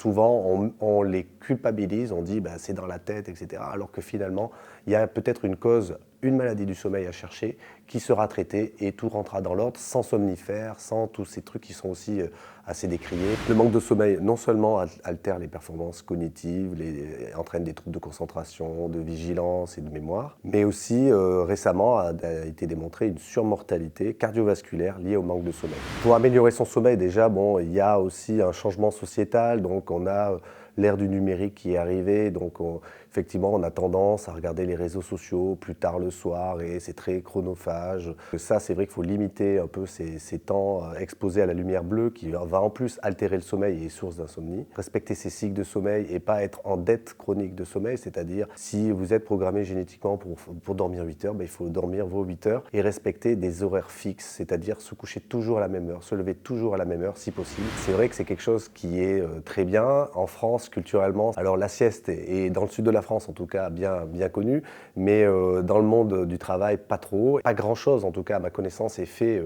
Souvent, on les culpabilise, on dit bah, c'est dans la tête, etc. Alors que finalement, il y a peut-être une cause, une maladie du sommeil à chercher, qui sera traitée et tout rentrera dans l'ordre, sans somnifères, sans tous ces trucs qui sont aussi assez décriés. Le manque de sommeil, non seulement altère les performances cognitives, entraîne des troubles de concentration, de vigilance et de mémoire, mais aussi récemment a été démontré une surmortalité cardiovasculaire liée au manque de sommeil. Pour améliorer son sommeil, déjà, bon, il y a aussi un changement sociétal, donc on a l'ère du numérique qui est arrivée, donc effectivement on a tendance à regarder les réseaux sociaux plus tard le soir et c'est très chronophage. Ça, c'est vrai qu'il faut limiter un peu ces temps exposés à la lumière bleue qui va en plus altérer le sommeil et est source d'insomnie. Respecter ses cycles de sommeil et pas être en dette chronique de sommeil, c'est-à-dire si vous êtes programmé génétiquement pour dormir 8 heures, ben, il faut dormir vos 8 heures et respecter des horaires fixes, c'est-à-dire se coucher toujours à la même heure, se lever toujours à la même heure si possible. C'est vrai que c'est quelque chose qui est très bien. En France, culturellement, alors la sieste est dans le sud de la France en tout cas bien connue, mais dans le monde du travail, pas trop. Pas grand-chose en tout cas à ma connaissance est fait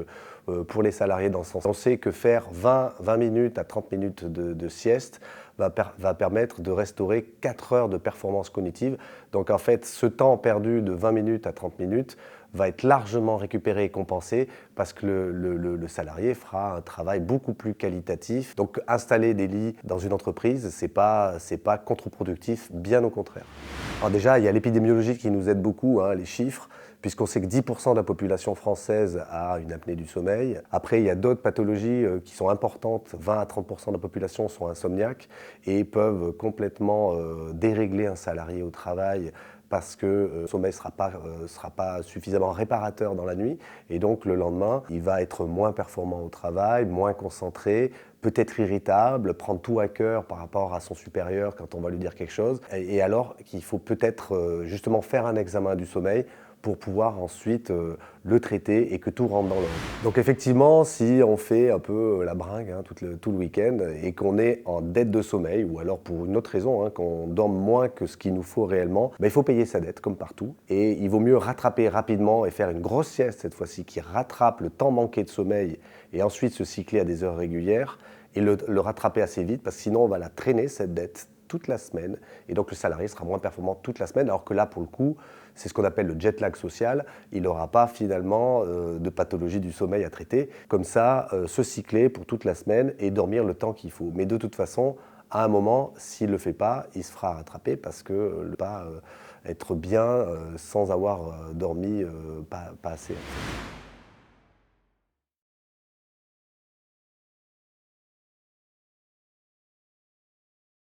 pour les salariés dans ce sens. On sait que faire 20 minutes à 30 minutes de sieste va permettre de restaurer 4 heures de performance cognitive. Donc en fait, ce temps perdu de 20 minutes à 30 minutes va être largement récupéré et compensé parce que le salarié fera un travail beaucoup plus qualitatif. Donc installer des lits dans une entreprise, c'est pas contre-productif, bien au contraire. Alors déjà, il y a l'épidémiologie qui nous aide beaucoup, hein, les chiffres, puisqu'on sait que 10% de la population française a une apnée du sommeil. Après, il y a d'autres pathologies qui sont importantes. 20 à 30% de la population sont insomniaques et peuvent complètement dérégler un salarié au travail parce que le sommeil ne sera pas suffisamment réparateur dans la nuit. Et donc, le lendemain, il va être moins performant au travail, moins concentré, peut-être irritable, prendre tout à cœur par rapport à son supérieur quand on va lui dire quelque chose. Et alors qu'il faut peut-être justement faire un examen du sommeil pour pouvoir ensuite le traiter et que tout rentre dans l'ordre. Donc effectivement, si on fait un peu la bringue hein, tout le week-end et qu'on est en dette de sommeil, ou alors pour une autre raison, hein, qu'on dorme moins que ce qu'il nous faut réellement, ben, il faut payer sa dette comme partout. Et il vaut mieux rattraper rapidement et faire une grosse sieste cette fois-ci qui rattrape le temps manqué de sommeil et ensuite se cycler à des heures régulières et le rattraper assez vite parce que sinon on va la traîner cette dette toute la semaine et donc le salarié sera moins performant toute la semaine alors que là pour le coup c'est ce qu'on appelle le jet lag social, il n'aura pas finalement de pathologie du sommeil à traiter. Comme ça, se cycler pour toute la semaine et dormir le temps qu'il faut. Mais de toute façon, à un moment, s'il ne le fait pas, il se fera rattraper parce que ne peut pas être bien sans avoir dormi pas assez.